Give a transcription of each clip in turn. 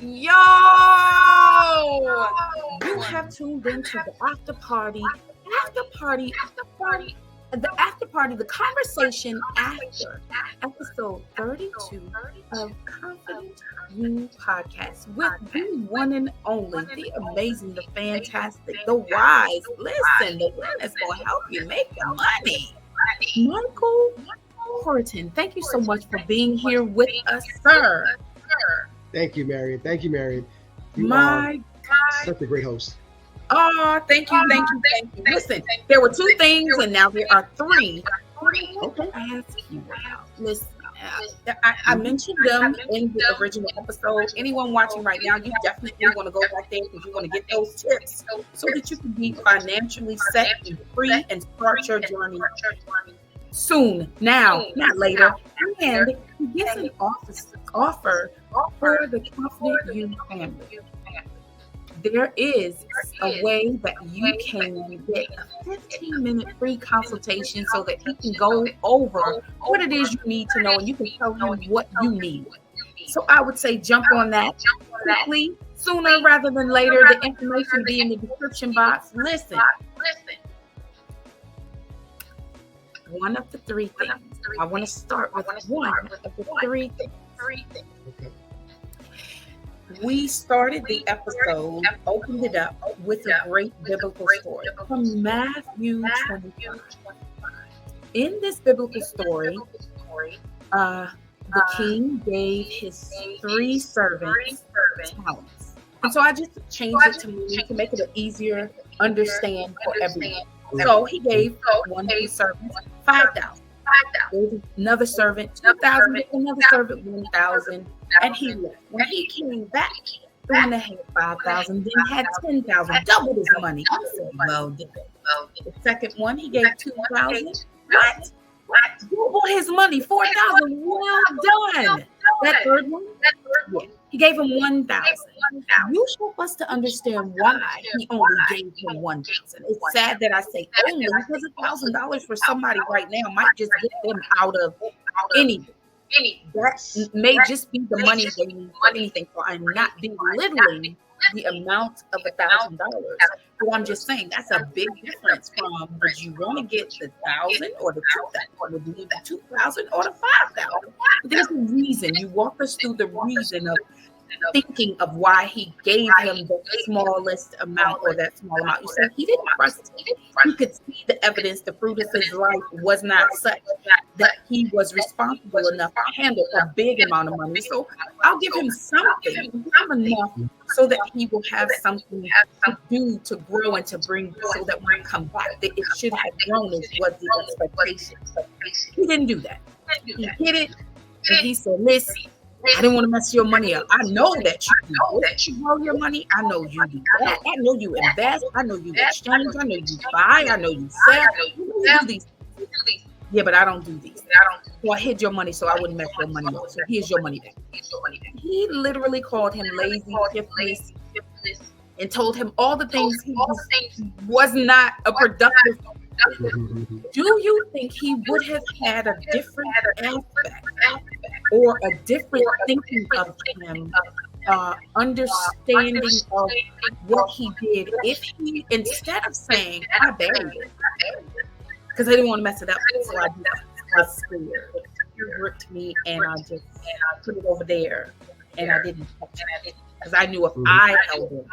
Yo! You have tuned into the after party, the after party, the conversation after episode 32 of Confident You Podcast with the one and only, the amazing, the fantastic, the wise. Listen, the one that's going to help you make the money. Michael Horton, thank you so much for being here with us, sir. Thank you, Marion. You My are such a great host. Oh, thank you. Listen, there were two things, and now there are three. Okay. Ask you about. Listen, I mentioned them in the original episode. Anyone watching right now, you definitely want to go back there because you want to get those tips so that you can be financially set and free and start your journey soon, now, not later. And he gets an offer for the Confident You family. There is a way that you can get a 15-minute free consultation so that he can go over what it is you need to know and you can tell him what you need. So I would say jump on that quickly, sooner rather than later. The information be in the description box. Listen. One of the three things. I want to start with one of the three things. Okay. We started the episode, opened it up with a great biblical story from Matthew 25. In this biblical story, the king gave his three servants talents. And so I just changed it to make it easier understand for everyone. So he gave one of his servants 5,000. Another servant 2,000, another servant 1,000, and he left. When he came back, the one that had 5,000 then had 10,000, double his money. I said, well done. The second one, he gave 2,000. What? Double his money, 4,000. Well done. That third one, he gave him 1,000. You help us to understand why he only gave him 1,000. It's sad that I say only because $1,000 for somebody right now might just get them out of anything. That may just be the money they need for anything. So I'm not belittling the amount of $1,000. So I'm just saying that's a big difference from would you want to get the 1,000 or the 2,000 or would you need the 2,000 or the 5,000? There's a reason. You walk us through the reason of thinking of why he gave him the smallest amount or that small amount. You said he didn't trust it. He could see the evidence, the fruit of his life was not such that he was responsible enough to handle a big amount of money. So I'll give him something, enough so that he will have something to do, to grow and to bring, so that when I come back, that it should have grown as was the expectation. He didn't do that. He hit it and he said, listen, I didn't want to mess your money up. I know that you do that. You grow your money. I know you do that. I know you invest. I know you exchange. I know you buy. I know you sell. You do these. Yeah, but I don't do these. So I hid your money so I wouldn't mess your money up. So here's your money back. He literally called him lazy, shiftless, and told him all the things he was not a productive. Do you think he would have had a different aspect or a different thinking of him, understanding of what he did if he, instead of saying, I buried it, because I didn't want to mess it up, so I was scared. It gripped me and I just put it over there and I didn't touch it because I knew if I held it,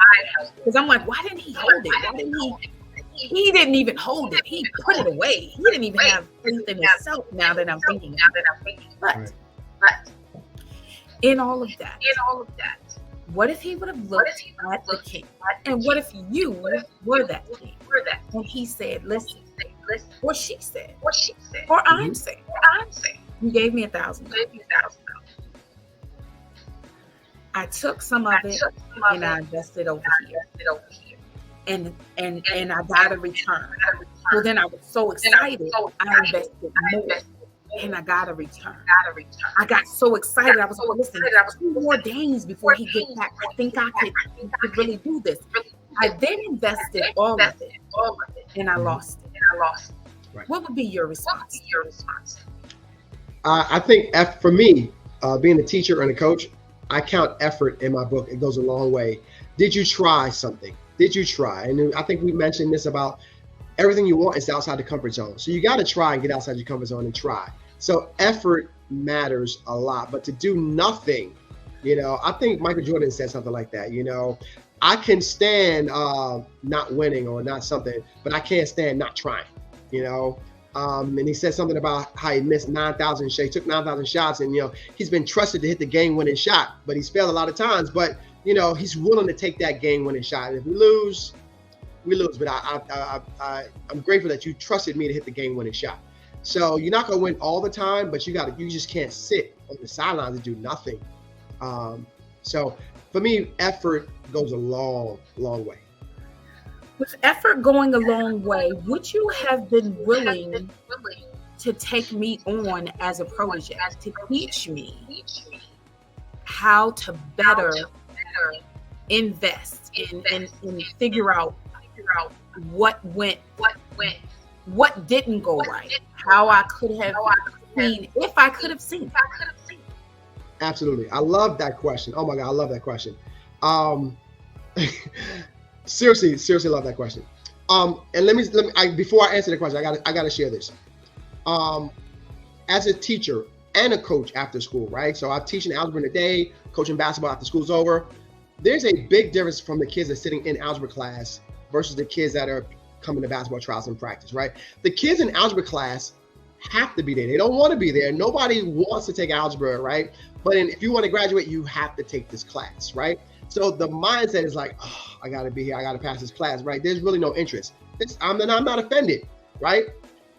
because I'm like, why didn't he hold it? Why didn't he? He didn't even hold it. He put it away. He didn't even have faith in himself. Now that I'm thinking, but in all of that, what if he would have looked at the king? And what if you were that king? And he said, "Listen," or she said, or I'm saying, "You gave me 1,000. I took some of it and I invested over here." And I got a return. Well, then I was so excited, I invested more, and I got a return. I got so excited, I was like, listen, 2 more days before he gets back, I think I could really do this. I then invested all of it, and I lost it. Right. What would be your response? I think for me, being a teacher and a coach, I count effort in my book. It goes a long way. Did you try something? Did you try? And I think we mentioned this about everything you want is outside the comfort zone. So you got to try and get outside your comfort zone and try. So effort matters a lot, but to do nothing, I think Michael Jordan said something like that, I can stand not winning or not something, but I can't stand not trying, and he said something about how he missed 9,000 shots. He took 9,000 shots, and he's been trusted to hit the game-winning shot, but he's failed a lot of times. But he's willing to take that game-winning shot. And if we lose, we lose. But I'm grateful that you trusted me to hit the game-winning shot. So you're not gonna win all the time, but you just can't sit on the sidelines and do nothing. So for me, effort goes a long, long way. With effort going a long way, would you have been willing to take me on as a protege, to teach me how to better invest and figure out what didn't go right, how I could have seen, if I could have seen? Absolutely. I love that question. Oh my God, I love that question. Seriously love that question. And let me before I answer the question, I gotta share this. As a teacher and a coach after school, right? So I'm teaching algebra in the day, coaching basketball after school's over. There's a big difference from the kids that are sitting in algebra class versus the kids that are coming to basketball trials and practice, right? The kids in algebra class have to be there. They don't want to be there. Nobody wants to take algebra, right? But if you want to graduate, you have to take this class, right? So the mindset is like, oh, I got to be here. I got to pass this class, right? There's really no interest. I'm not offended, right?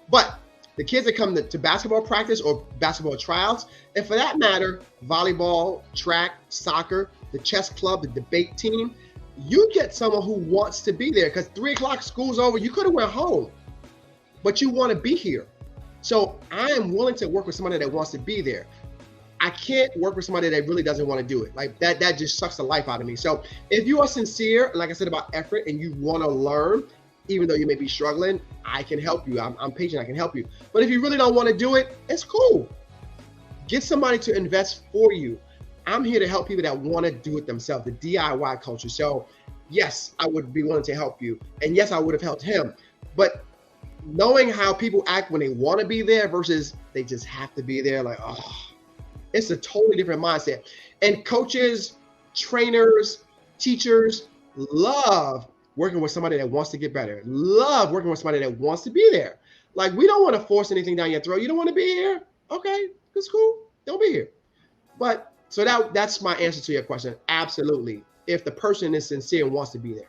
But the kids that come to basketball practice or basketball trials, and for that matter, volleyball, track, soccer, the chess club, the debate team, you get someone who wants to be there because 3 o'clock school's over. You could have went home, but you want to be here. So I am willing to work with somebody that wants to be there. I can't work with somebody that really doesn't want to do it. Like that just sucks the life out of me. So if you are sincere, like I said about effort, and you want to learn, even though you may be struggling, I can help you. I'm patient, I can help you. But if you really don't want to do it, it's cool. Get somebody to invest for you. I'm here to help people that want to do it themselves, the DIY culture. So yes, I would be willing to help you. And yes, I would have helped him. But knowing how people act when they want to be there versus they just have to be there, like, oh, it's a totally different mindset. And coaches, trainers, teachers love working with somebody that wants to get better, love working with somebody that wants to be there. Like, we don't want to force anything down your throat. You don't want to be here? Okay, that's cool. Don't be here. But so that's my answer to your question. Absolutely. If the person is sincere and wants to be there.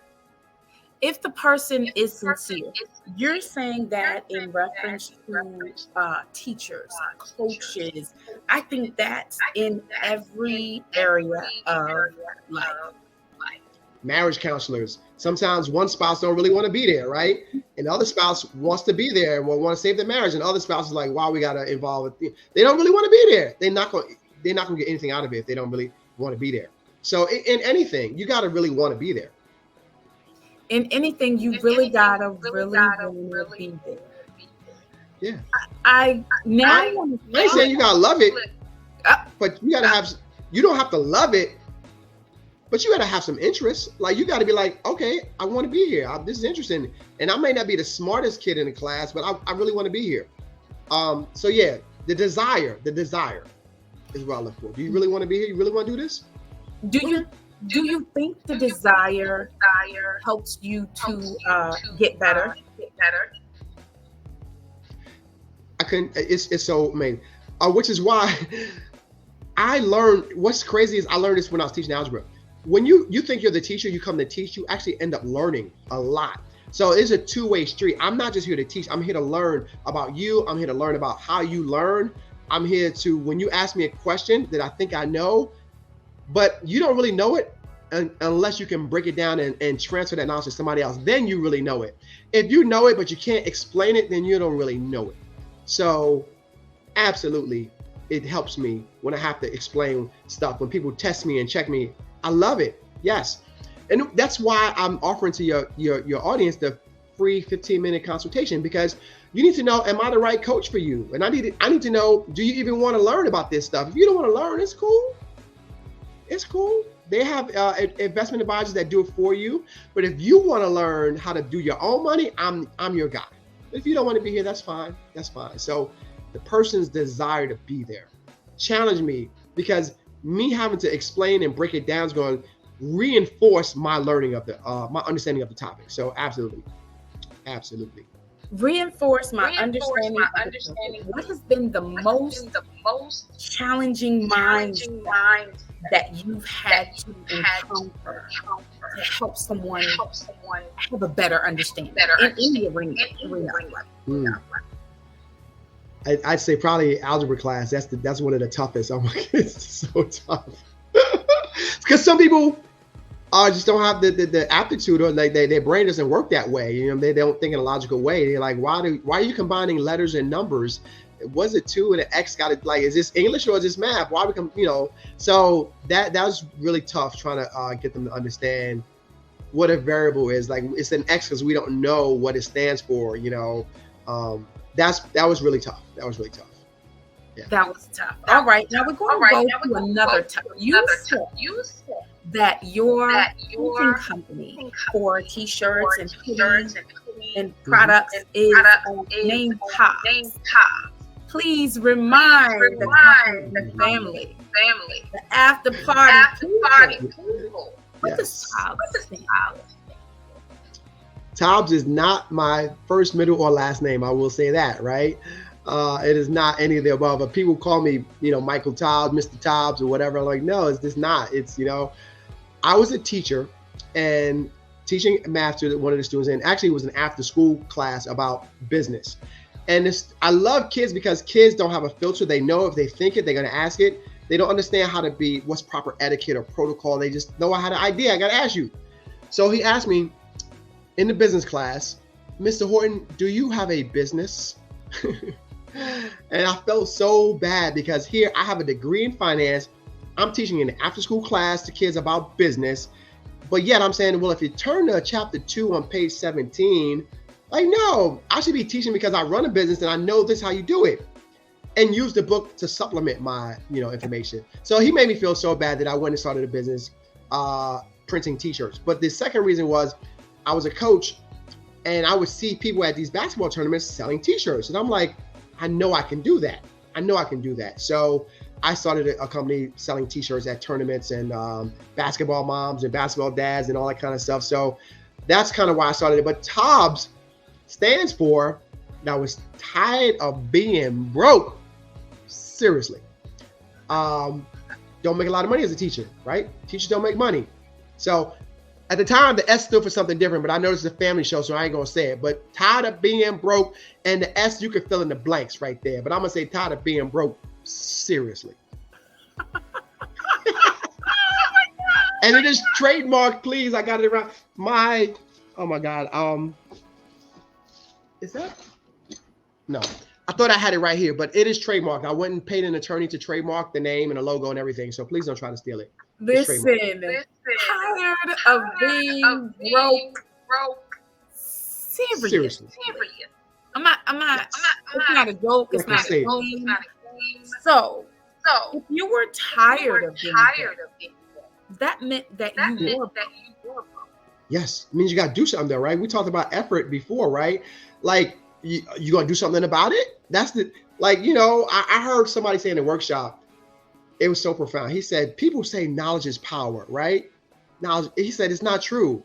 If the person is sincere, you're saying that in reference to teachers, coaches. I think that's in every area of life. Marriage counselors. Sometimes one spouse don't really want to be there, right? And the other spouse wants to be there and will want to save their marriage. And the other spouse is like, wow, we got to involve with you. They don't really want to be there. They're not going to get anything out of it if they don't really want to be there. So in anything, you got to really want to be there. In anything, you really gotta be there. Yeah. I ain't saying you gotta love it, but you gotta have. You don't have to love it, but you gotta have some interest. Like, you gotta be like, okay, I want to be here. This is interesting, and I may not be the smartest kid in the class, but I really want to be here. So yeah, the desire is what I look for. Do you really want to be here? You really want to do this? Do you think the desire helps you to get better? I couldn't. It's so amazing, which is why I learned. What's crazy is I learned this when I was teaching algebra. When you think you're the teacher, you come to teach. You actually end up learning a lot. So it's a two-way street. I'm not just here to teach. I'm here to learn about you. I'm here to learn about how you learn. I'm here to, when you ask me a question that I think I know, but you don't really know it unless you can break it down and transfer that knowledge to somebody else. Then you really know it. If you know it, but you can't explain it, then you don't really know it. So absolutely, it helps me when I have to explain stuff. When people test me and check me, I love it. Yes. And that's why I'm offering to your audience the free 15-minute consultation, because you need to know, am I the right coach for you? And I need to know, do you even want to learn about this stuff? If you don't want to learn, it's cool. It's cool. They have investment advisors that do it for you. But if you want to learn how to do your own money, I'm your guy. If you don't want to be here, that's fine. That's fine. So the person's desire to be there. Challenge me, because me having to explain and break it down is going to reinforce my learning of the my understanding of the topic. So absolutely. Reinforce my understanding. What has been the most challenging mind that you've had to encounter to help someone have a better understanding in the arena? I'd say probably algebra class. That's one of the toughest. Oh my God, it's so tough. Because some people just don't have the aptitude, or like their brain doesn't work that way. You know, they don't think in a logical way. They're like, why are you combining letters and numbers? Was it 2 and an X got it? Like, is this English or is this math? Why we come? You know, so that was really tough trying to get them to understand what a variable is. Like, it's an X because we don't know what it stands for. You know, that was really tough. That was really tough. Yeah. That was tough. All right, now we're going to go to another tough. You said that your printing company for T-shirts and hoodies and products is named Tops. Please remind the family, the after party people. What does Tops stand for? Tobbs is not my first, middle, or last name. I will say that, right? It is not any of the above. But people call me, you know, Michael Tobbs, Mr. Tobbs, or whatever. I'm like, no, it's just not. It's, you know, I was a teacher and teaching math to one of the students, and actually it was an after-school class about business. And I love kids because kids don't have a filter. They know if they think it, they're going to ask it. They don't understand how to be, what's proper etiquette or protocol. They just know I had an idea. I got to ask you. So he asked me in the business class, Mr. Horton, do you have a business? And I felt so bad because here I have a degree in finance. I'm teaching in an after-school class to kids about business. But yet I'm saying, well, if you turn to chapter 2 on page 17, like, no, I should be teaching because I run a business and I know this is how you do it, and use the book to supplement my, you know, information. So he made me feel so bad that I went and started a business printing t-shirts. But the second reason was I was a coach and I would see people at these basketball tournaments selling t-shirts. And I'm like, I know I can do that. I know I can do that. So I started a company selling t-shirts at tournaments and basketball moms and basketball dads and all that kind of stuff. So that's kind of why I started it. But Tobbs stands for, I was tired of being broke. Seriously. Don't make a lot of money as a teacher, right? Teachers don't make money. So at the time, the S stood for something different, but I know this is a family show, so I ain't gonna say it. But tired of being broke, and the S, you can fill in the blanks right there. But I'm gonna say tired of being broke. Seriously. And it is trademarked, please. I got it around my, oh my God. Is that? No, I thought I had it right here, but it is trademarked. I went and paid an attorney to trademark the name and the logo and everything. So please don't try to steal it. Listen, tired of being broke. Seriously. I'm not, it's not a joke. It's not a game. So if you were tired of being broke, that meant that you were broke. Yes, it means you got to do something though, right? We talked about effort before, right? Like, you gonna do something about it? That's the, like, you know, I heard somebody say in the workshop, it was so profound. He said, people say knowledge is power, right? Knowledge, he said, it's not true.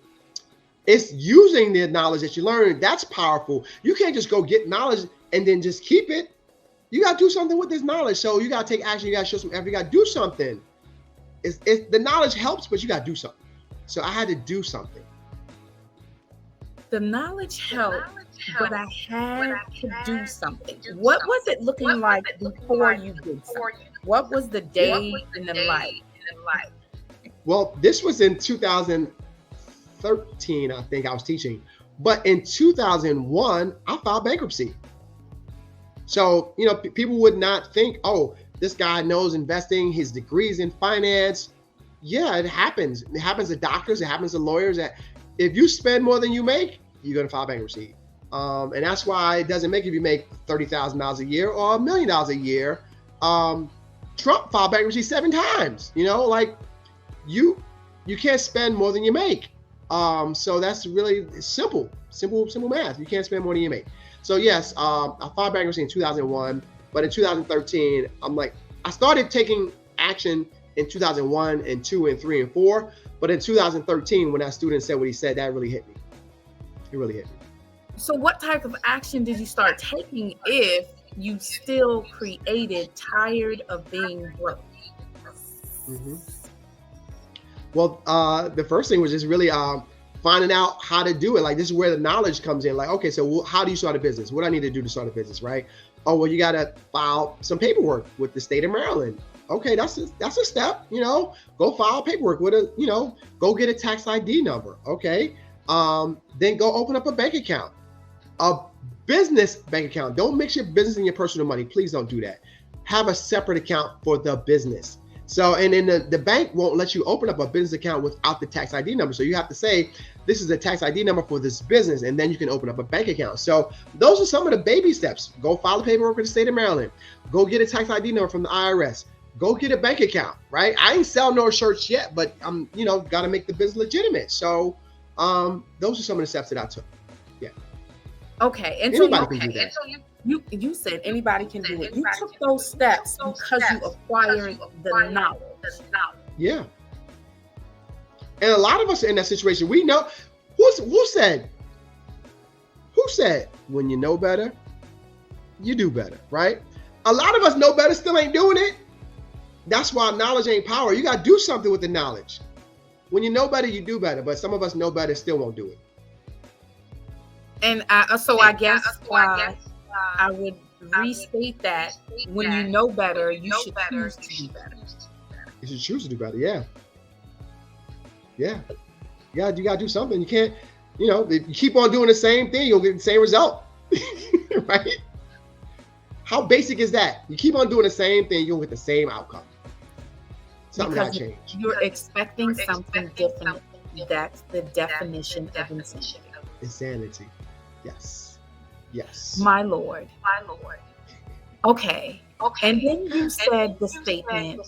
It's using the knowledge that you learned. That's powerful. You can't just go get knowledge and then just keep it. You got to do something with this knowledge. So you got to take action. You got to show some effort. You got to do something. It's the knowledge helps, but you got to do something. So I had to do something. The knowledge helped, but I had to do something. What was it looking like before you did something? What was the day in the life? Well, this was in 2013, I think I was teaching. But in 2001, I filed bankruptcy. So, you know, people would not think, oh, this guy knows investing, his degrees in finance. Yeah, it happens. It happens to doctors. It happens to lawyers. That if you spend more than you make, you're going to file bankruptcy. And that's why it doesn't make if you make $30,000 a year or $1 million a year. Trump filed bankruptcy 7 times, you know, like you can't spend more than you make. So that's really simple math. You can't spend more than you make. So yes, I filed bankruptcy in 2001, but in 2013, I started taking action in 2001 and 2 and 3 and 4. But in 2013, when that student said what he said, that really hit me. It really hit me. So what type of action did you start taking if you still created tired of being broke? Mm-hmm. Well, the first thing was just really finding out how to do it. Like, this is where the knowledge comes in. Like, okay, so how do you start a business? What do I need to do to start a business, right? Oh, well, you got to file some paperwork with the state of Maryland. Okay, that's a step, go file paperwork with go get a tax ID number. Okay. Then go open up a bank account, a business bank account. Don't mix your business and your personal money. Please don't do that. Have a separate account for the business. So, and then the bank won't let you open up a business account without the tax ID number. So you have to say, this is a tax ID number for this business, and then you can open up a bank account. So those are some of the baby steps. Go file the paperwork with the state of Maryland. Go get a tax ID number from the IRS. Go get a bank account, right? I ain't sell no shirts yet, but I'm, got to make the business legitimate. So those are some of the steps that I took. Yeah. Okay. And anybody can do that. You said anybody can do it. You took those steps because you acquired the knowledge. Yeah. And a lot of us are in that situation. We know who said when you know better, you do better, right? A lot of us know better, still ain't doing it. That's why knowledge ain't power. You got to do something with the knowledge. When you know better, you do better. But some of us know better, still won't do it. And I guess I would restate that when you know better, you should choose to do better. You should choose to do better. Yeah. Yeah. Yeah. You got to do something. You can't, if you keep on doing the same thing, you'll get the same result. Right? How basic is that? You keep on doing the same thing, you'll get the same outcome. Something got to change. You're expecting something different. That's the definition of insanity. Insanity. Yes. Yes. My Lord. Okay. And then you said the statement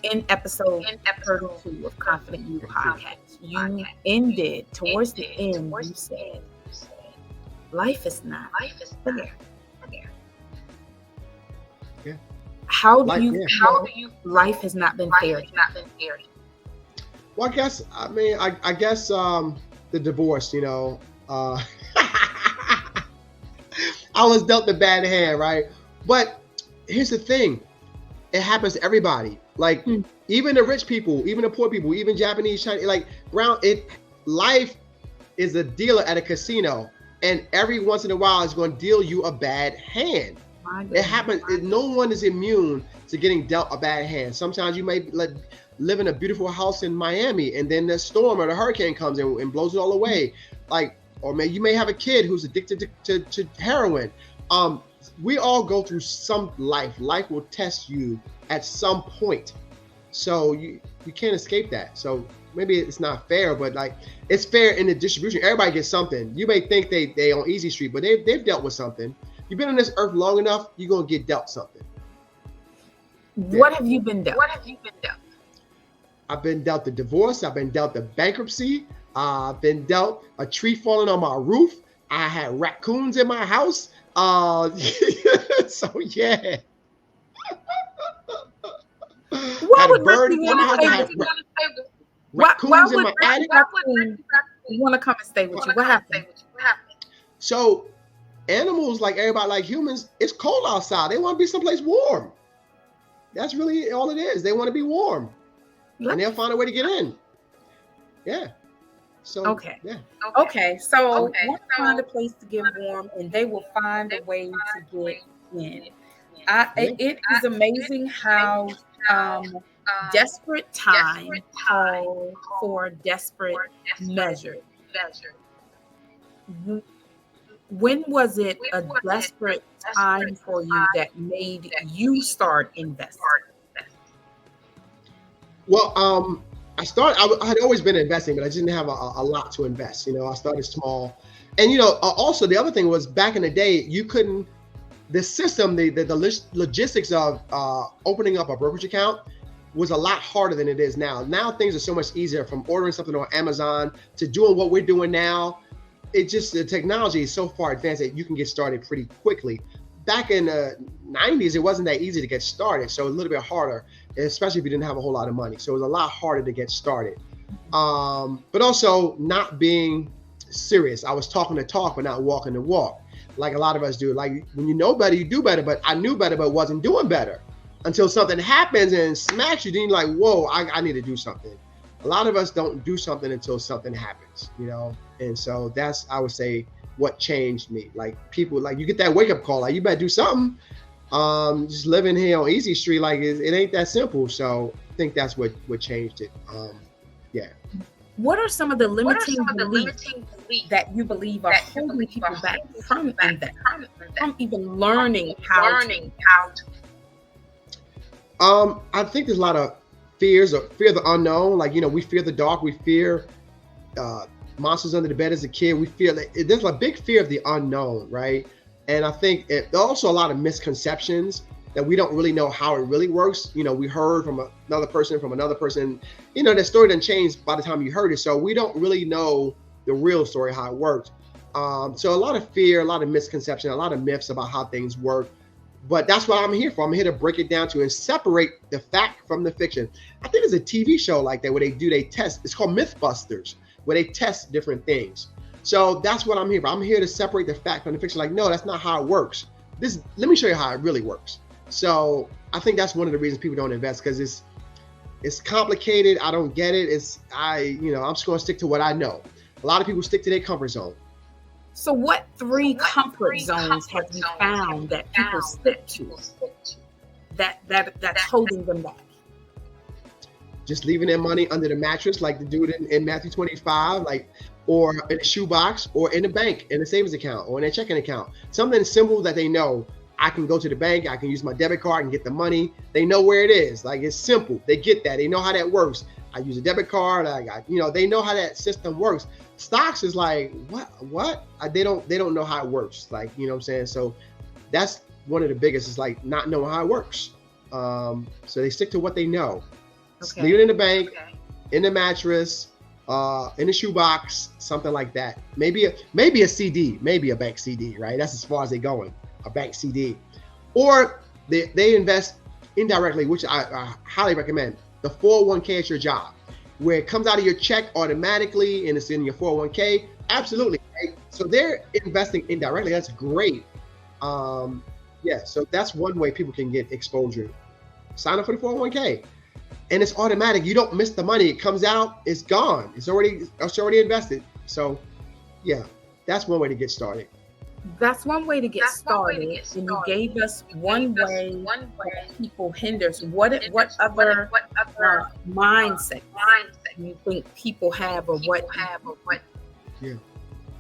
in episode 32 of Confident You podcast. You ended towards the end. You said, "Life is not fair." Yeah. How do you life has not been fair? Well, I guess the divorce, I was dealt a bad hand, right? But here's the thing. It happens to everybody. Like, even the rich people, even the poor people, even Japanese, Chinese, life is a dealer at a casino, and every once in a while it's going to deal you a bad hand. It happens. No one is immune to getting dealt a bad hand. Sometimes you may live in a beautiful house in Miami, and then the storm or the hurricane comes in and blows it all away. Or you may have a kid who's addicted to heroin. We all go through some life. Life will test you at some point. So you can't escape that. So maybe it's not fair, but it's fair in the distribution. Everybody gets something. You may think they on easy street, but they've dealt with something. You've been on this earth long enough, you're going to get dealt something. What have you been dealt? I've been dealt the divorce. I've been dealt the bankruptcy. I've been dealt a tree falling on my roof. I had raccoons in my house. So yeah. What would Ricky want to say? Raccoons in my attic. Want to come and stay with you? What happened? So animals, like everybody, like humans, it's cold outside. They want to be someplace warm. That's really all it is. They want to be warm. And they'll find a way to get in. Yeah. So okay. Yeah. Okay. So we'll find a place to get warm, and they will find a way to get in. It is amazing how desperate time call for desperate measure. When was it a desperate time for you that made you start investing? Well, I had always been investing, but I didn't have a lot to invest. I started small. And, also the other thing was back in the day, you couldn't, the system, the logistics of opening up a brokerage account was a lot harder than it is now. Now things are so much easier, from ordering something on Amazon to doing what we're doing now. It just, the technology is so far advanced that you can get started pretty quickly. Back in the 90s, it wasn't that easy to get started. So a little bit harder, especially if you didn't have a whole lot of money. So it was a lot harder to get started. But also not being serious. I was talking the talk, but not walking the walk, like a lot of us do. Like, when you know better, you do better. But I knew better, but wasn't doing better until something happens and smacks you. Then you're like, whoa, I need to do something. A lot of us don't do something until something happens, you know? And so that's, I would say, what changed me. Like, people, like, you get that wake up call, like, you better do something. Just living here on Easy Street, like, it ain't that simple. So I think that's what changed it. Yeah. What are some of the limiting beliefs that you believe are holding people back from even learning how to? I think there's a lot of fear of the unknown. Like, you know, we fear the dark. We fear monsters under the bed as a kid. We feel that there's a big fear of the unknown, right? And I think there's also a lot of misconceptions that we don't really know how it really works. You know, we heard from another person, you know, that story didn't change by the time you heard it. So we don't really know the real story, how it works. So a lot of fear, a lot of misconception, a lot of myths about how things work. But that's what I'm here for. I'm here to break it down to and separate the fact from the fiction. I think there's a TV show like that where they test. It's called Mythbusters, where they test different things. So that's what I'm here for. I'm here to separate the fact from the fiction. Like, no, that's not how it works. Let me show you how it really works. So I think that's one of the reasons people don't invest, because it's complicated. I don't get it. I'm just going to stick to what I know. A lot of people stick to their comfort zone. So what three comfort zones have you found that people stick to that's holding them back? Just leaving their money under the mattress, like the dude in Matthew 25, like, or in a shoebox, or in a bank, in a savings account, or in a checking account. Something simple that they know. I can go to the bank, I can use my debit card and get the money. They know where it is. Like, it's simple. They get that. They know how that works. I use a debit card. They know how that system works. Stocks is like, what? They don't know how it works. Like, you know what I'm saying? So that's one of the biggest, is like not knowing how it works. So they stick to what they know. Okay. Leave it in the bank, in the mattress, in a shoebox, something like that. Maybe a CD, maybe a bank CD, right? That's as far as they're going, a bank CD. Or they invest indirectly, which I highly recommend. The 401k at your job, where it comes out of your check automatically and it's in your 401k. Absolutely. Right? So they're investing indirectly. That's great. So that's one way people can get exposure. Sign up for the 401k. And it's automatic. You don't miss the money. It comes out, it's gone. It's already invested. So yeah, that's one way to get started. That's one way to get started. And you gave us one way that people hinders. What other mindset you think people have, or what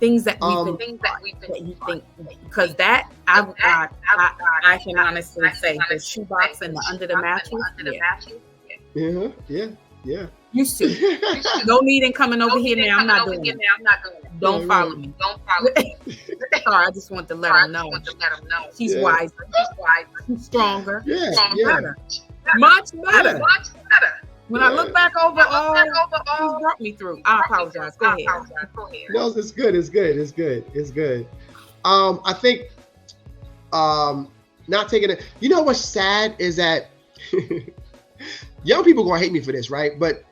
things that you think, because that I can honestly say the shoebox and the under the mattress. Yeah. Used to. No need in coming over here now. I'm not doing it. Don't follow me. Sorry, I just want to let them know. She's wiser. She's stronger. Better. Much better. When I look back over all she's brought me through, I apologize. Go ahead. No, it's good. I think not taking it. You know what's sad is that young people gonna hate me for this, right? But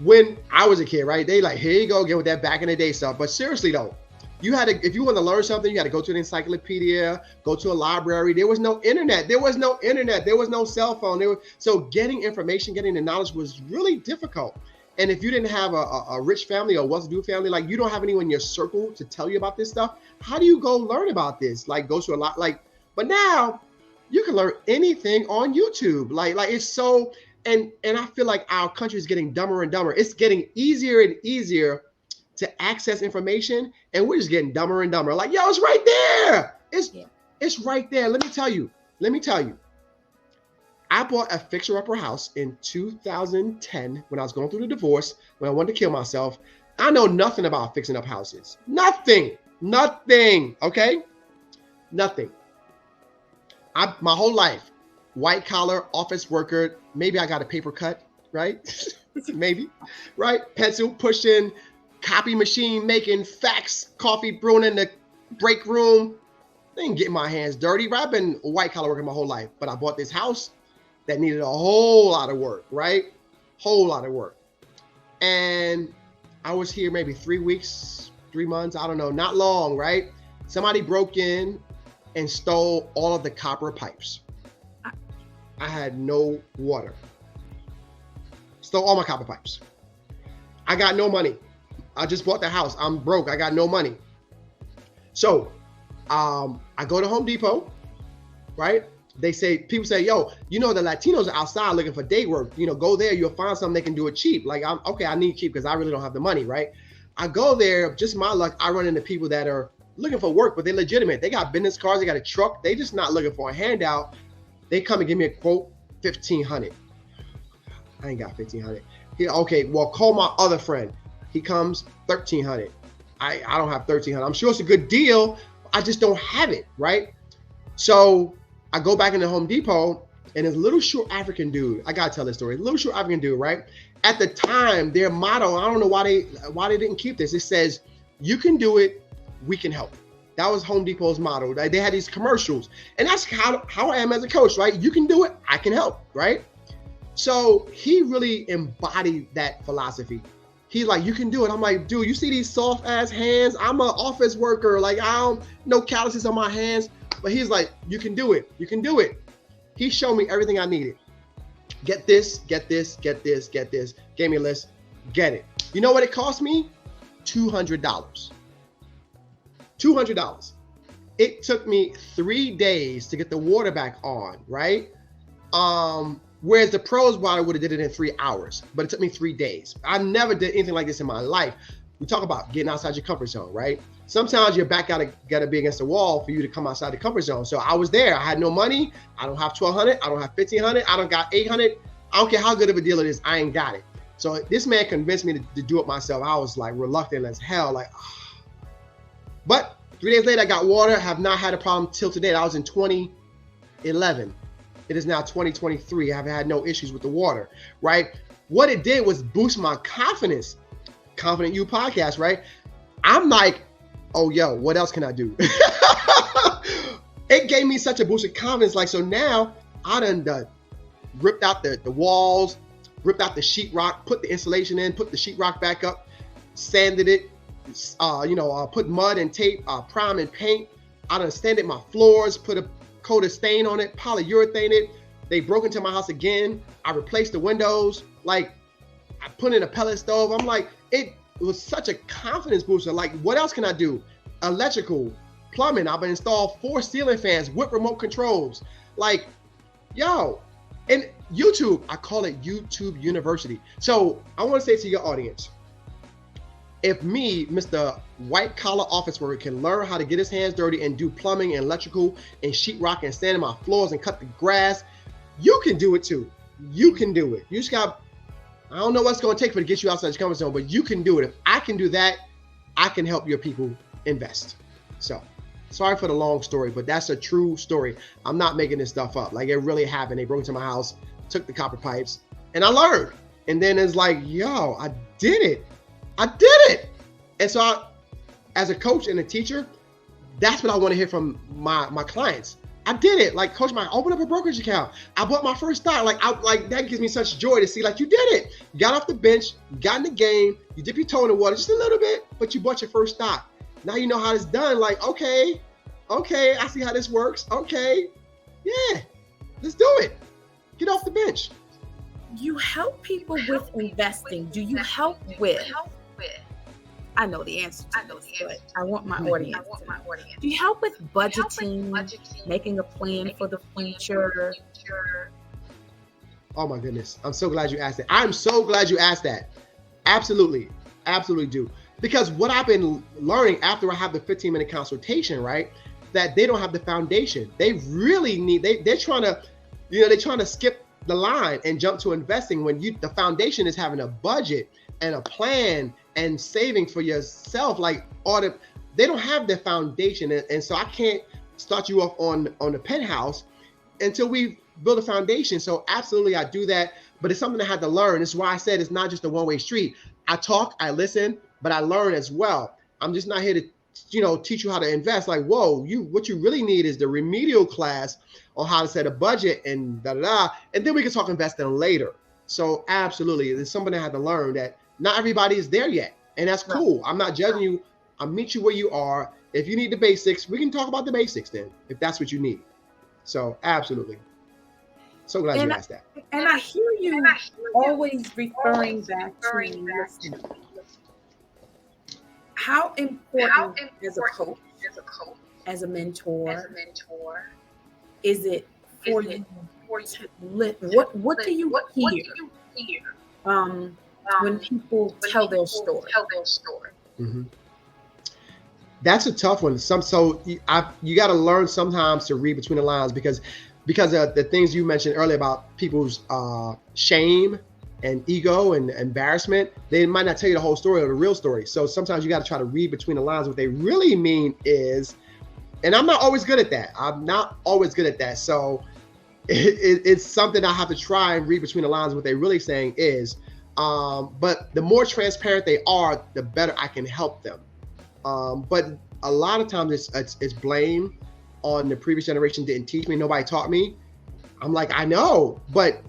when I was a kid, right, they like, here you go again with that back in the day stuff. But seriously though, if you want to learn something, you had to go to an encyclopedia, go to a library. There was no internet. There was no cell phone. So getting information, getting the knowledge was really difficult. And if you didn't have a rich family or well-to-do family, like you don't have anyone in your circle to tell you about this stuff, how do you go learn about this? Like go to a lot, but now you can learn anything on YouTube. Like it's so, and I feel like our country is getting dumber and dumber. It's getting easier and easier to access information, and we're just getting dumber and dumber. Like, yo, it's right there. It's right there. Let me tell you. I bought a fixer-upper house in 2010 when I was going through the divorce, when I wanted to kill myself. I know nothing about fixing up houses. Nothing. Okay? Nothing. My whole life, white collar office worker. Maybe I got a paper cut, right? Maybe, right? Pencil pushing, copy machine making, fax, coffee brewing in the break room. I ain't getting my hands dirty, right? I've been a white collar worker my whole life, but I bought this house that needed a whole lot of work, right? Whole lot of work. And I was here maybe 3 weeks, 3 months, I don't know, not long, right? Somebody broke in and stole all of the copper pipes. I had no water. Stole all my copper pipes. I got no money. I just bought the house. I'm broke. I got no money. So I go to Home Depot, right? People say, yo, you know, the Latinos are outside looking for day work. You know, go there, you'll find something they can do it cheap. Like, I need cheap because I really don't have the money, right? I go there, just my luck, I run into people that are looking for work, but they're legitimate. They got business cards, they got a truck. They just not looking for a handout. They come and give me a quote, $1,500. I ain't got $1,500. Okay, well, call my other friend. He comes, $1,300. I don't have $1,300. I'm sure it's a good deal. I just don't have it, right? So I go back into Home Depot, and this little short African dude, I gotta tell this story, little short African dude, right? At the time, their motto, I don't know why they didn't keep this. It says, you can do it, we can help. That was Home Depot's motto. They had these commercials. And that's how I am as a coach, right? You can do it, I can help, right? So he really embodied that philosophy. He's like, you can do it. I'm like, dude, you see these soft ass hands? I'm an office worker. Like, I don't, no calluses on my hands. But he's like, you can do it. You can do it. He showed me everything I needed. Get this, get this, get this, get this. Gave me a list. Get it. You know what it cost me? $200. $200. It took me 3 days to get the water back on, right? Whereas the pros water would have did it in 3 hours, but it took me 3 days. I never did anything like this in my life. We talk about getting outside your comfort zone, right? Sometimes your back gotta be against the wall for you to come outside the comfort zone. So I was there. I had no money. I don't have $1,200. I don't have $1,500. I don't got $800. I don't care how good of a deal it is. I ain't got it. So this man convinced me to do it myself. I was like reluctant as hell. Like, But 3 days later, I got water. Have not had a problem till today. That was in 2011. It is now 2023. I've had no issues with the water, right? What it did was boost my confidence. Confident You podcast, right? I'm like, oh, yo, what else can I do? It gave me such a boost of confidence. Like, so now I done ripped out the walls, ripped out the sheetrock, put the insulation in, put the sheetrock back up, sanded it, put mud and tape, prime and paint. I done sanded my floors, put a coat of stain on it, polyurethane it. They broke into my house again. I replaced the windows. Like, I put in a pellet stove. I'm like, it was such a confidence booster. Like, what else can I do? Electrical, plumbing. I've installed 4 ceiling fans with remote controls. Like, yo, and YouTube, I call it YouTube University. So I want to say to your audience, if me, Mr. White Collar Office Worker, can learn how to get his hands dirty and do plumbing and electrical and sheetrock and sanding my floors and cut the grass, you can do it too. You can do it. You just got, I don't know what's going to take for to get you outside your comfort zone, but you can do it. If I can do that, I can help your people invest. So, sorry for the long story, but that's a true story. I'm not making this stuff up. Like, it really happened. They broke into my house, took the copper pipes, and I learned. And then it's like, yo, I did it. I did it. And so as a coach and a teacher, that's what I want to hear from my clients. I did it. Like, coach, I opened up a brokerage account. I bought my first stock. Like that gives me such joy to see, like, you did it. You got off the bench, you got in the game, you dip your toe in the water just a little bit, but you bought your first stock. Now you know how it's done. Like, okay, I see how this works. Okay, yeah, let's do it. Get off the bench. You help people with investing. Do you help with? I know the answer to this, but I want my audience. Do you help with budgeting, making a plan for the future? Oh my goodness. I'm so glad you asked that. I'm so glad you asked that. Absolutely. Absolutely do. Because what I've been learning after I have the 15-minute consultation, right, that they don't have the foundation. They really need, they're trying to skip the line and jump to investing when the foundation is having a budget and a plan and saving for yourself. Like, they don't have the foundation. And so I can't start you off on the penthouse until we build a foundation. So absolutely, I do that, but it's something I had to learn. This is why I said it's not just a one-way street. I talk, I listen, but I learn as well. I'm just not here to, teach you how to invest. Like, whoa, what you really need is the remedial class on how to set a budget and and then we can talk investing later. So absolutely, it's something I had to learn that not everybody is there yet, and that's cool. I'm not judging you. I'll meet you where you are. If you need the basics, we can talk about the basics then, if that's what you need. So absolutely. So glad you asked that. And I hear you always referring back to listening. How important as a coach, as a mentor, is it for you to what do you hear when people tell their story? Mm-hmm. That's a tough one. You got to learn sometimes to read between the lines because of the things you mentioned earlier about people's shame and ego and embarrassment. They might not tell you the whole story or the real story. So sometimes you got to try to read between the lines. What they really mean is, and I'm not always good at that. So it's something I have to try and read between the lines. What they're really saying is, but the more transparent they are, the better I can help them. But a lot of times it's blame on the previous generation didn't teach me, nobody taught me. I'm like, I know, but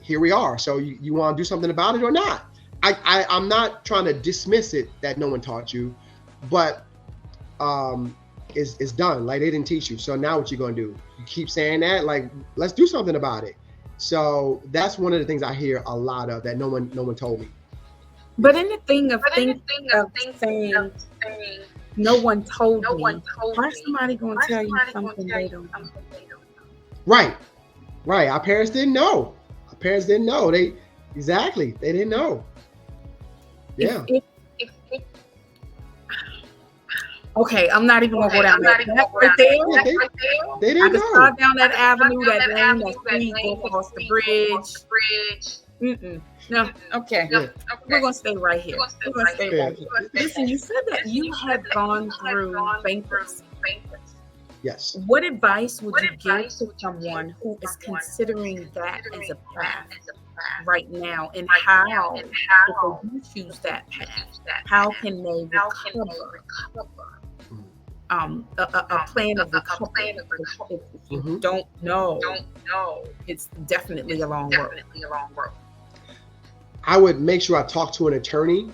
here we are. So you want to do something about it or not? I'm not trying to dismiss it that no one taught you, but it's done. Like they didn't teach you. So now what you gonna do? You keep saying that, like, let's do something about it. So that's one of the things I hear a lot of that no one told me. But in the thing of saying no one told me, why's somebody gonna tell you something they don't know? Right. Our parents didn't know. They didn't know. Yeah. Okay, I'm not even gonna go down that right there. They didn't know. Start down that avenue, that lane, that street, go across the bridge. No, okay. Yeah. We're gonna stay right here. Listen, you said that you had gone through bankruptcy. Yes. What advice would you give to someone who is considering that as a path right now, and how, if they do choose that path, how can they recover? A plan of recovery. If you don't know, it's definitely a long road. I would make sure I talk to an attorney.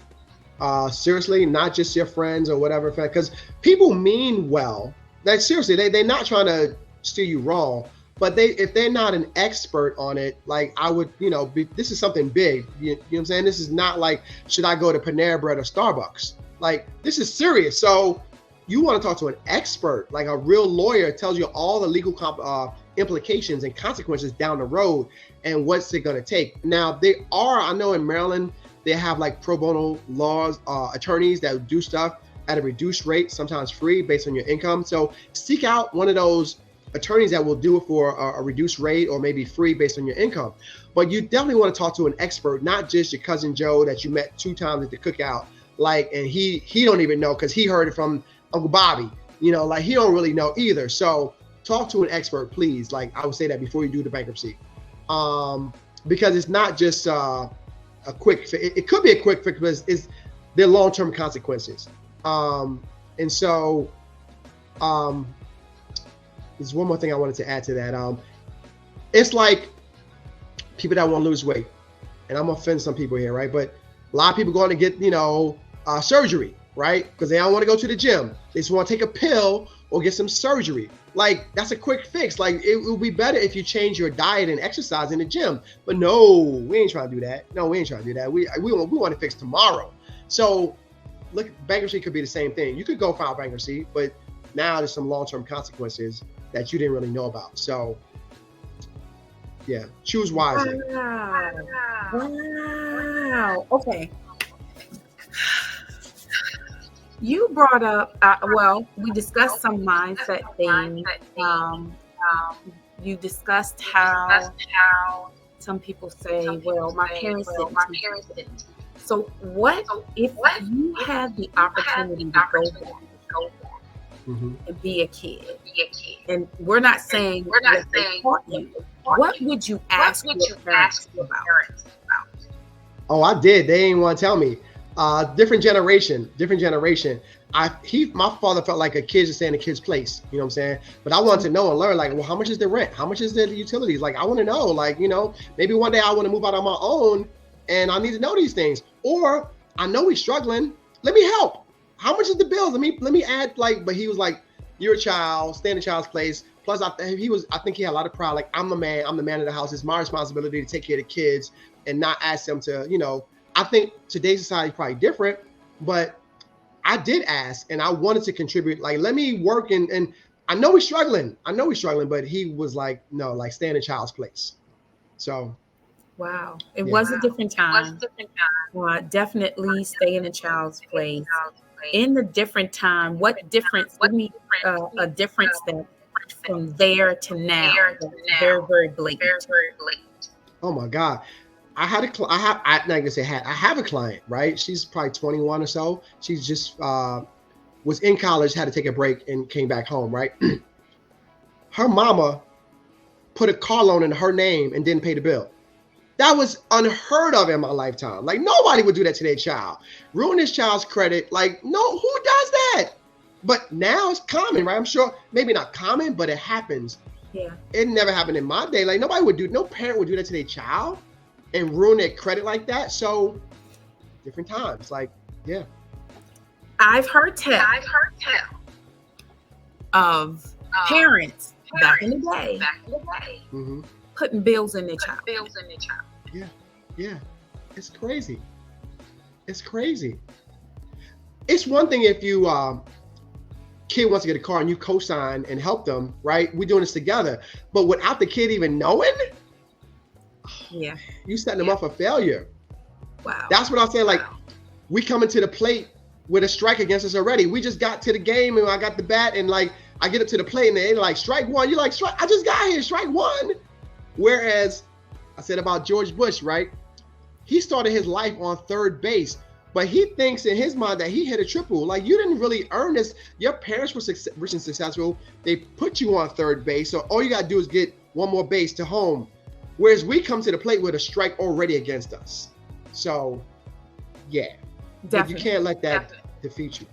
Seriously, not just your friends or whatever, because people mean well. Like seriously, they're not trying to steer you wrong, but if they're not an expert on it, like I would, this is something big. You know what I'm saying? This is not like, should I go to Panera Bread or Starbucks? Like, this is serious. So you want to talk to an expert, like a real lawyer tells you all the legal implications and consequences down the road and what's it going to take. Now, I know in Maryland, they have like pro bono laws, attorneys that do stuff at a reduced rate, sometimes free based on your income. So seek out one of those attorneys that will do it for a reduced rate or maybe free based on your income. But you definitely want to talk to an expert, not just your cousin Joe that you met 2 times at the cookout. Like, and he don't even know because he heard it from Uncle Bobby, like he don't really know either. So talk to an expert, please. Like I would say that before you do the bankruptcy, because it's not just a quick fix. It could be a quick fix, but there are long-term consequences. And so there's one more thing I wanted to add to that. It's like people that want to lose weight, and I'm gonna offend some people here, right? But a lot of people going to get, surgery, right? Because they don't want to go to the gym. They just want to take a pill or get some surgery. Like, that's a quick fix. Like, it would be better if you change your diet and exercise in the gym. But no, we ain't trying to do that. No, we ain't trying to do that. We want to fix tomorrow. So, look, bankruptcy could be the same thing. You could go file bankruptcy, but now there's some long-term consequences that you didn't really know about. So, yeah, choose wisely. Wow. Okay. You brought up, we discussed some mindset things. You discussed how some people say, well, my parents didn't. So what if you had the opportunity to go back Mhm. and be a kid. And we're not saying what they taught you. What would you ask your parents about? Oh, I did. They didn't want to tell me. Different generation. My father felt like a kid just staying in a kid's place. You know what I'm saying? But I wanted to know and learn, like, well, how much is the rent? How much is the utilities? Like, I want to know, like, maybe one day I want to move out on my own and I need to know these things. Or I know he's struggling. Let me help. How much is the bills? Let me add, like, but he was like, you're a child, stay in the child's place. Plus, I think he had a lot of pride. Like, I'm the man of the house. It's my responsibility to take care of the kids and not ask them to, I think today's society is probably different, but I did ask and I wanted to contribute. Like, let me work and I know he's struggling. But he was like, no, like, stay in the child's place. So. Wow. It was a different time. Definitely stay in a child's place. In the different time, what difference, give me a difference that from there to now, very, very blatant. Oh my God. I have a client, right? She's probably 21 or so. She's just was in college, had to take a break and came back home, right? Her mama put a car loan in her name and didn't pay the bill. That was unheard of in my lifetime. Like, nobody would do that to their child. Ruin this child's credit. Like, no, who does that? But now it's common, right? I'm sure, maybe not common, but it happens. Yeah. It never happened in my day. Like, no parent would do that to their child and ruin their credit like that. So, different times. Like, yeah. I've heard tell of parents back in the day Mm-hmm. putting bills in their child. Yeah. It's crazy. It's one thing if you kid wants to get a car and you co-sign and help them, right? We're doing this together. But without the kid even knowing, yeah, you setting them up for failure. Wow. That's what I'm saying. Like, we coming to the plate with a strike against us already. We just got to the game and I got the bat and like I get up to the plate and they're like, strike one. You're like, strike. I just got here, strike one. Whereas I said about George Bush, right? He started his life on third base, but he thinks in his mind that he hit a triple. Like, you didn't really earn this. Your parents were rich and successful. They put you on third base. So all you got to do is get one more base to home. Whereas we come to the plate with a strike already against us. So, yeah. But you can't let that defeat you.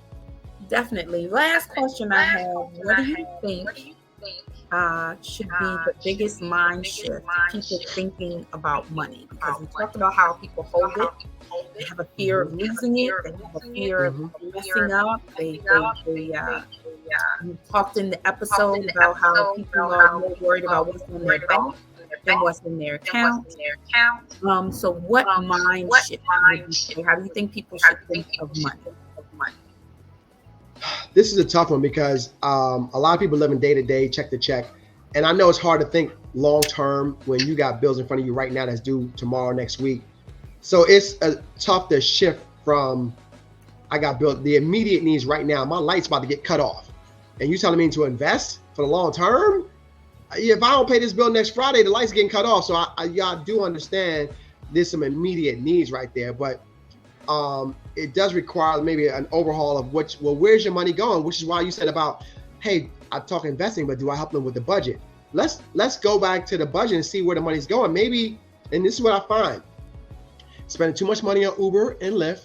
Definitely. Last question I have. What do you think should be the biggest mind shift to people thinking about money? Because we talked about how people hold it. They have a fear of losing it. They have a fear of messing up. We talked in the episode about how people are more worried about what's in their bank than what's in their account. So what mind shift? How do you think people should think of money? This is a tough one because a lot of people living day to day, check to check. And I know it's hard to think long term when you got bills in front of you right now that's due tomorrow, next week. So it's tough to shift from I got bills, the immediate needs right now. My light's about to get cut off. And you telling me to invest for the long term? If I don't pay this bill next Friday, the light's getting cut off. So y'all do understand there's some immediate needs right there. But it does require maybe an overhaul of where's your money going? Which is why you said about, hey, I talk investing, but do I help them with the budget? Let's go back to the budget and see where the money's going. Maybe, and this is what I find, spending too much money on Uber and Lyft,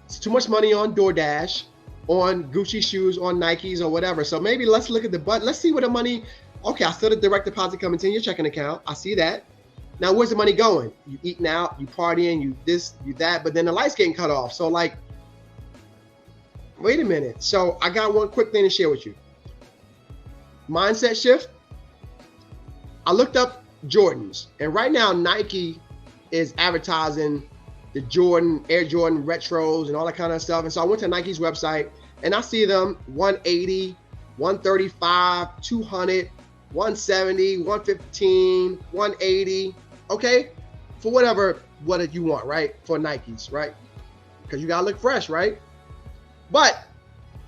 it's too much money on DoorDash, on Gucci shoes, on Nikes or whatever. So maybe let's look at the budget. Let's see where the money, okay, I saw the direct deposit coming to your checking account. I see that. Now, where's the money going? You eating out, you partying, you this, you that, but then the lights getting cut off. So like, wait a minute. So I got one quick thing to share with you. Mindset shift. I looked up Jordans, and right now Nike is advertising the Air Jordan retros and all that kind of stuff. And so I went to Nike's website and I see them 180, 135, 200, 170, 115, 180. Okay, for what you want, right? For Nikes, right? Because you gotta look fresh, right? But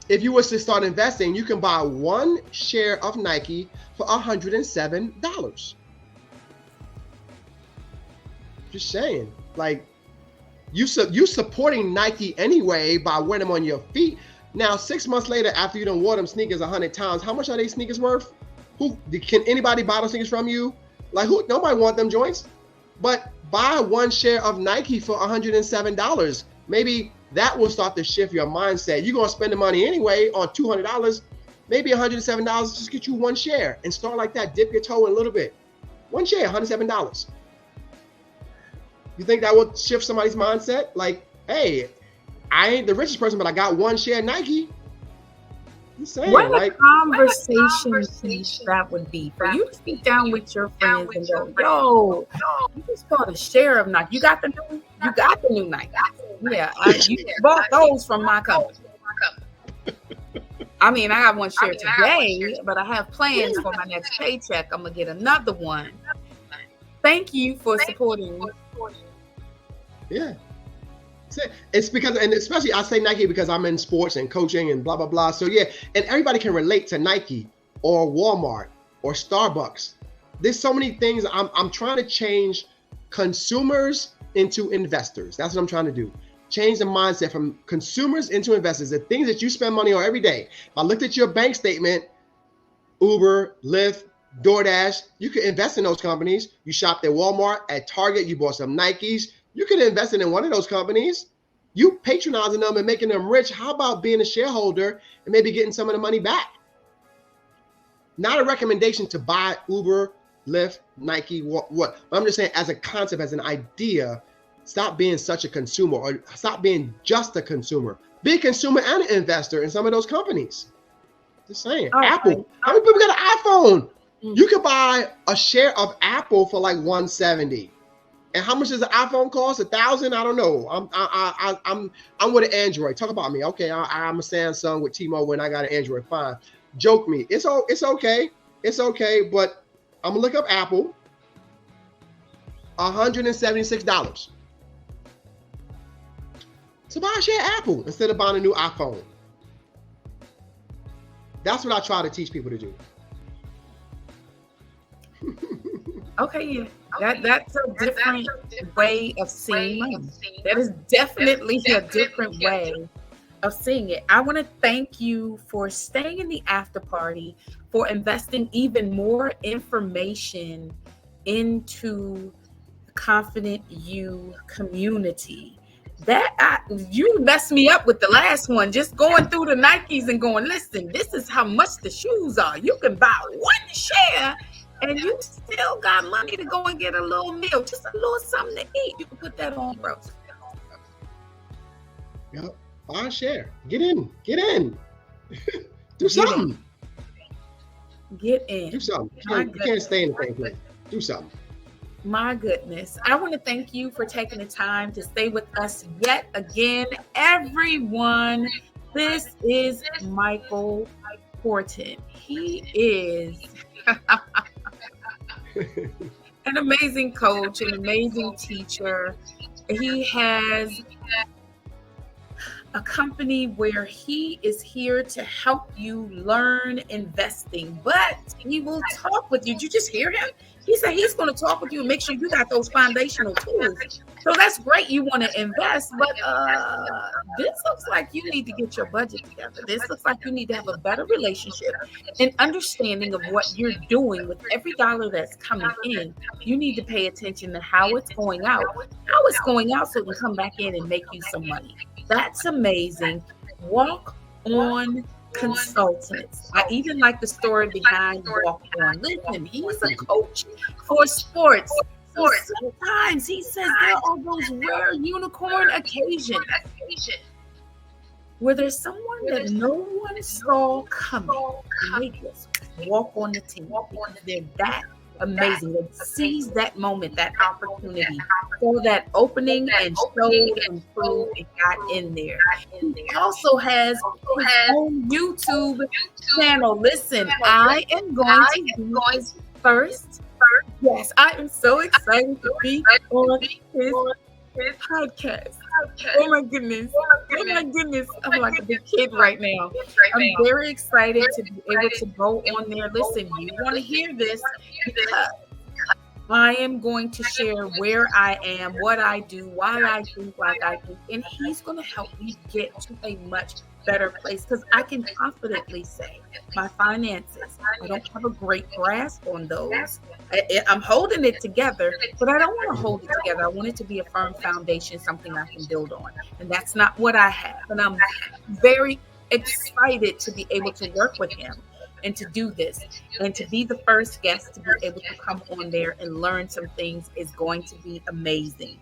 if you was to start investing, you can buy one share of Nike for $107. Just saying, like you supporting Nike anyway by wearing them on your feet. Now, 6 months later, after you done wore them sneakers 100 times, how much are they sneakers worth? Who can anybody buy those sneakers from you? Like, who? Nobody want them joints. But buy one share of Nike for $107. Maybe that will start to shift your mindset. You're gonna spend the money anyway on $200. Maybe $107 just get you one share and start like that. Dip your toe in a little bit. One share, $107. You think that would shift somebody's mindset? Like, hey, I ain't the richest person, but I got one share of Nike. I'm saying, What a like, conversation piece that would be for you to sit down with your friends and go, yo, you just bought a share of Nike. You got the new Nike. Yeah, you bought those from my company. I mean, I have one share today, but I have plans for my next paycheck. I'm gonna get another one. Thank you for supporting me. Yeah. It's because, and especially I say Nike because I'm in sports and coaching and blah, blah, blah. So yeah, and everybody can relate to Nike or Walmart or Starbucks. There's so many things. I'm trying to change consumers into investors. That's what I'm trying to do. Change the mindset from consumers into investors. The things that you spend money on every day. If I looked at your bank statement, Uber, Lyft, DoorDash, you could invest in those companies. You shopped at Walmart, at Target, you bought some Nikes. You could invest in one of those companies. You patronizing them and making them rich. How about being a shareholder and maybe getting some of the money back? Not a recommendation to buy Uber, Lyft, Nike, what. But I'm just saying, as a concept, as an idea, stop being such a consumer, or stop being just a consumer. Be a consumer and an investor in some of those companies. Just saying. Okay. Apple. How many people got an iPhone? You could buy a share of Apple for like $170. And how much does an iPhone cost? $1,000? I don't know. I'm with an Android. Talk about me. Okay, I'm a Samsung with T-Mobile and I got an Android. Fine. Joke me. It's okay. It's okay. But I'm gonna look up Apple. $176. So buy a share of Apple instead of buying a new iPhone. That's what I try to teach people to do. Okay, yeah. That's a different way of seeing money. That is definitely a different way of seeing it. I want to thank you for staying in the after party, for investing even more information into the Confident You community. You messed me up with the last one, just going through the Nikes and going, listen, this is how much the shoes are. You can buy one share and you still got money to go and get a little meal, just a little something to eat. You can put that on, bro. Yep. Buy a share. Get in. Do something. Get in. Do something. You can't stay in the same place. Do something. My goodness. I want to thank you for taking the time to stay with us yet again, everyone. This is Michael Horton. He is an amazing coach, an amazing teacher. He has a company where he is here to help you learn investing, but he will talk with you. Did you just hear him? He said he's going to talk with you and make sure you got those foundational tools. So that's great. You want to invest, but this looks like you need to get your budget together. This looks like you need to have a better relationship and understanding of what you're doing with every dollar that's coming in. You need to pay attention to how it's going out, so it can come back in and make you some money. That's amazing. Walk On Consultants. I even like the story behind Walk On. Listen, he's a coach for sports. So sometimes he says there are those rare unicorn occasions where there's someone that no one saw coming. And they just walk on the team. They're that amazing. They seize that moment, that opportunity for that opening and showed and proved and got in there. He also has his own YouTube channel. Listen, I am going to do this first. Yes, I am so excited to be on his podcast. Oh my goodness. I'm like a big kid right now. I'm very excited to be able to go on there. Listen, you want to hear this because I am going to share where I am, what I do, why I think like I think, and he's going to help me get to a much better place because I can confidently say my finances, I don't have a great grasp on those. I'm holding it together, but I don't want to hold it together. I want it to be a firm foundation, something I can build on. And that's not what I have. And I'm very excited to be able to work with him and to do this and to be the first guest to be able to come on there and learn some things is going to be amazing.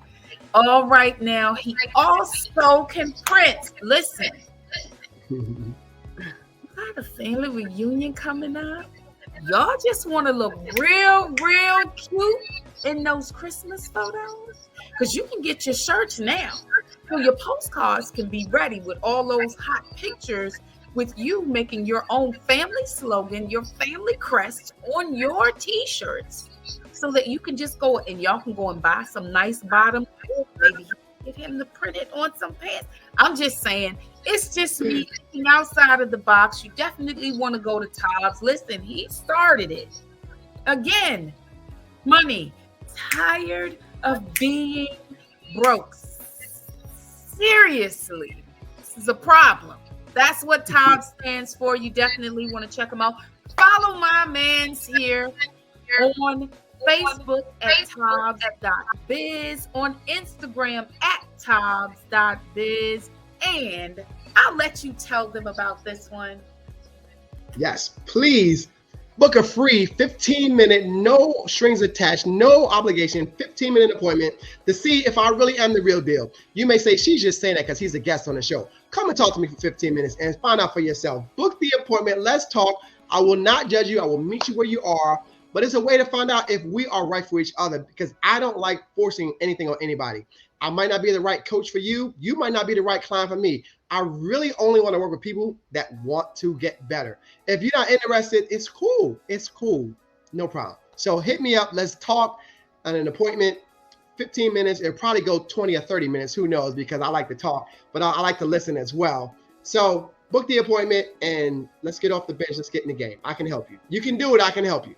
All right, now he also can print. Listen, you got a family reunion coming up. Y'all just want to look real cute in those Christmas photos because you can get your shirts now. So your postcards can be ready with all those hot pictures with you making your own family slogan, your family crest on your t-shirts so that you can just go and y'all can go and buy some nice bottoms. Maybe get him to print it on some pants. I'm just saying, it's just me thinking outside of the box. You definitely want to go to Tobbs. Listen, he started it. Again, money. Tired of being broke. Seriously, this is a problem. That's what Tobbs stands for. You definitely want to check him out. Follow my mans here on Facebook at Tobbs.biz, on Instagram at Tobbs.biz, and I'll let you tell them about this one. Yes, please book a free 15-minute, no strings attached, no obligation, 15-minute appointment to see if I really am the real deal. You may say, she's just saying that because he's a guest on the show. Come and talk to me for 15 minutes and find out for yourself. Book the appointment. Let's talk. I will not judge you. I will meet you where you are. But it's a way to find out if we are right for each other because I don't like forcing anything on anybody. I might not be the right coach for you. You might not be the right client for me. I really only want to work with people that want to get better. If you're not interested, it's cool. It's cool. No problem. So hit me up. Let's talk on an appointment. 15 minutes. It'll probably go 20 or 30 minutes. Who knows? Because I like to talk, but I like to listen as well. So book the appointment and let's get off the bench. Let's get in the game. I can help you. You can do it. I can help you.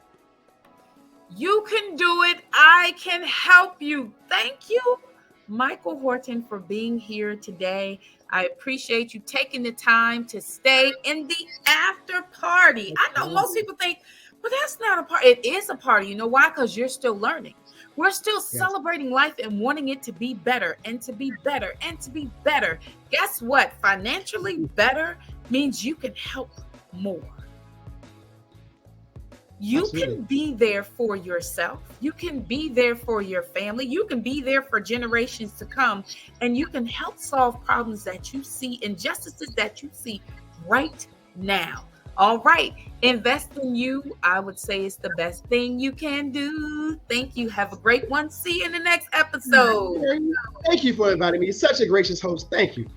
You can do it. I can help you. Thank you, Michael Horton, for being here today. I appreciate you taking the time to stay in the after party. I know most people think, well, that's not a party. It is a party. You know why? Because you're still learning. We're still celebrating life and wanting it to be better and to be better and to be better. Guess what? Financially better means you can help more. You can be there for yourself. You can be there for your family. You can be there for generations to come. And you can help solve problems that you see, injustices that you see right now. All right. Invest in you. I would say it's the best thing you can do. Thank you. Have a great one. See you in the next episode. Thank you for inviting me. You're such a gracious host. Thank you.